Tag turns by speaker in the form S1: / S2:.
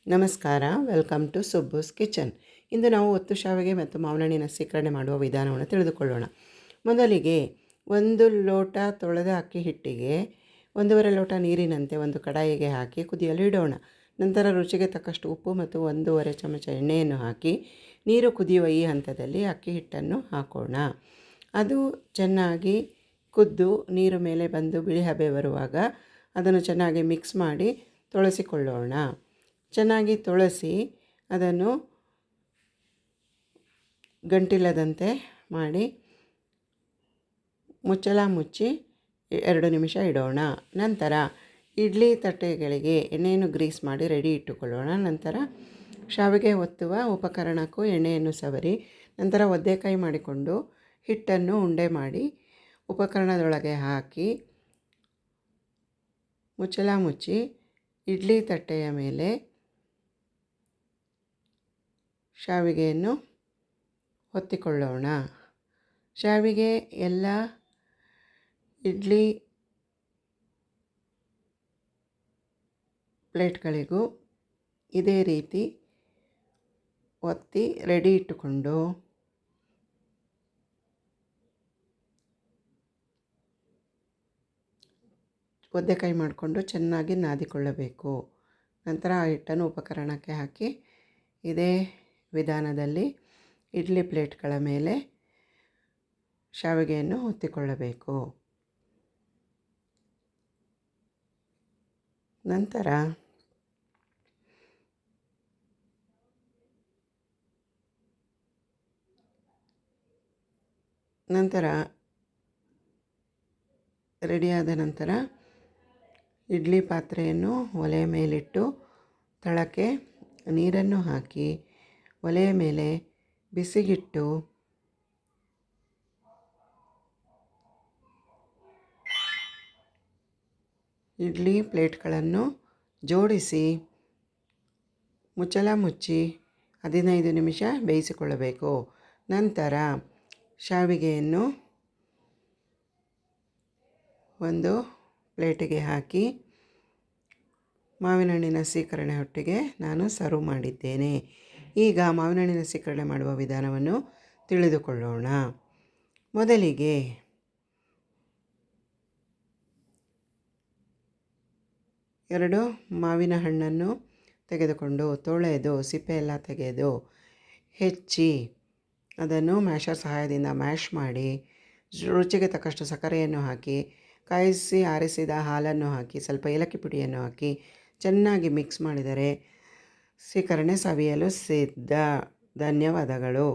S1: ನಮಸ್ಕಾರ, welcome to ಸುಬ್ಬುಸ್ kitchen. ಇಂದು ನಾವು ಒತ್ತು ಶಾವಿಗೆ ಮತ್ತು ಮಾವಿನ ಹಣ್ಣಿನ ಸೀಕರಣೆ ಮಾಡುವ ವಿಧಾನವನ್ನು ತಿಳಿದುಕೊಳ್ಳೋಣ. ಮೊದಲಿಗೆ 1 ಲೋಟ ತೊಳೆದ ಅಕ್ಕಿ ಹಿಟ್ಟಿಗೆ 1.5 ಲೋಟ ನೀರಿನಂತೆ ಒಂದು ಕಡಾಯಿಗೆ ಹಾಕಿ ಕುದಿಯಲು ಇಡೋಣ. ನಂತರ ರುಚಿಗೆ ತಕ್ಕಷ್ಟು ಉಪ್ಪು ಮತ್ತು 1.5 ಚಮಚ ಎಣ್ಣೆಯನ್ನು ಹಾಕಿ ನೀರು ಕುದಿಯುವ ಈ ಹಂತದಲ್ಲಿ ಅಕ್ಕಿ ಹಿಟ್ಟನ್ನು ಹಾಕೋಣ. ಅದು ಚೆನ್ನಾಗಿ ಕುದ್ದು ನೀರು ಮೇಲೆ ಬಂದು ಬಿಳಿ ಹಬೆ ಬರುವಾಗ ಅದನ್ನು ಚೆನ್ನಾಗಿ ಮಿಕ್ಸ್ ಮಾಡಿ ತೊಳೆಸಿಕೊಳ್ಳೋಣ. ಚೆನ್ನಾಗಿ ತೊಳೆಸಿ ಅದನ್ನು ಗಂಟಿಲ್ಲದಂತೆ ಮಾಡಿ ಮುಚ್ಚಳ ಮುಚ್ಚಿ 2 ನಿಮಿಷ ಇಡೋಣ. ನಂತರ ಇಡ್ಲಿ ತಟ್ಟೆಗಳಿಗೆ ಎಣ್ಣೆಯನ್ನು ಗ್ರೀಸ್ ಮಾಡಿ ರೆಡಿ ಇಟ್ಟುಕೊಳ್ಳೋಣ. ನಂತರ ಶಾವಿಗೆ ಒತ್ತುವ ಉಪಕರಣಕ್ಕೂ ಎಣ್ಣೆಯನ್ನು ಸವರಿ ನಂತರ ಒದ್ದೆಕಾಯಿ ಮಾಡಿಕೊಂಡು ಹಿಟ್ಟನ್ನು ಉಂಡೆ ಮಾಡಿ ಉಪಕರಣದೊಳಗೆ ಹಾಕಿ ಮುಚ್ಚಳ ಮುಚ್ಚಿ ಇಡ್ಲಿ ತಟ್ಟೆಯ ಮೇಲೆ ಶಾವಿಗೆಯನ್ನು ಹೊತ್ತಿಕೊಳ್ಳೋಣ. ಶಾವಿಗೆ ಎಲ್ಲ ಇಡ್ಲಿ ಪ್ಲೇಟ್ಗಳಿಗೂ ಇದೇ ರೀತಿ ಒತ್ತಿ ರೆಡಿ ಇಟ್ಟುಕೊಂಡು ಒದ್ದೆಕಾಯಿ ಮಾಡಿಕೊಂಡು ಚೆನ್ನಾಗಿ ನಾದಿಕೊಳ್ಳಬೇಕು. ನಂತರ ಆ ಹಿಟ್ಟನ್ನು ಉಪಕರಣಕ್ಕೆ ಹಾಕಿ ಇದೇ ವಿಧಾನದಲ್ಲಿ ಇಡ್ಲಿ ಪ್ಲೇಟ್ಗಳ ಮೇಲೆ ಶಾವಿಗೆಯನ್ನು ಹೊತ್ತಿಕೊಳ್ಳಬೇಕು. ನಂತರ ರೆಡಿಯಾದ ನಂತರ ಇಡ್ಲಿ ಪಾತ್ರೆಯನ್ನು ಒಲೆಯ ಮೇಲಿಟ್ಟು ತಳಕ್ಕೆ ನೀರನ್ನು ಹಾಕಿ ಒಲೆಯ ಮೇಲೆ ಬಿಸಿಗಿಟ್ಟು ಇಡ್ಲಿ ಪ್ಲೇಟ್ಗಳನ್ನು ಜೋಡಿಸಿ ಮುಚ್ಚಳ ಮುಚ್ಚಿ 15 ನಿಮಿಷ ಬೇಯಿಸಿಕೊಳ್ಳಬೇಕು. ನಂತರ ಶಾವಿಗೆಯನ್ನು ಒಂದು ಪ್ಲೇಟಿಗೆ ಹಾಕಿ ಮಾವಿನ ಹಣ್ಣಿನ ಸೀಕರಣೆ ಒಟ್ಟಿಗೆ ನಾನು ಸರ್ವ್ ಮಾಡಿದ್ದೇನೆ. ಈಗ ಮಾವಿನ ಹಣ್ಣಿನ ಸೀಕರಣೆ ಮಾಡುವ ವಿಧಾನವನ್ನು ತಿಳಿದುಕೊಳ್ಳೋಣ. ಮೊದಲಿಗೆ ಎರಡು ಮಾವಿನ ಹಣ್ಣನ್ನು ತೆಗೆದುಕೊಂಡು ತೊಳೆದು ಸಿಪ್ಪೆ ಎಲ್ಲ ತೆಗೆದು ಹೆಚ್ಚಿ ಅದನ್ನು ಮ್ಯಾಷರ್ ಸಹಾಯದಿಂದ ಮ್ಯಾಶ್ ಮಾಡಿ ರುಚಿಗೆ ತಕ್ಕಷ್ಟು ಸಕ್ಕರೆಯನ್ನು ಹಾಕಿ ಕಾಯಿಸಿ ಆರಿಸಿದ ಹಾಲನ್ನು ಹಾಕಿ ಸ್ವಲ್ಪ ಏಲಕ್ಕಿ ಪುಡಿಯನ್ನು ಹಾಕಿ ಚೆನ್ನಾಗಿ ಮಿಕ್ಸ್ ಮಾಡಿದರೆ ಸೀಕರಣೆ ಸವಿಯಲು ಸಿದ್ಧ. ಧನ್ಯವಾದಗಳು.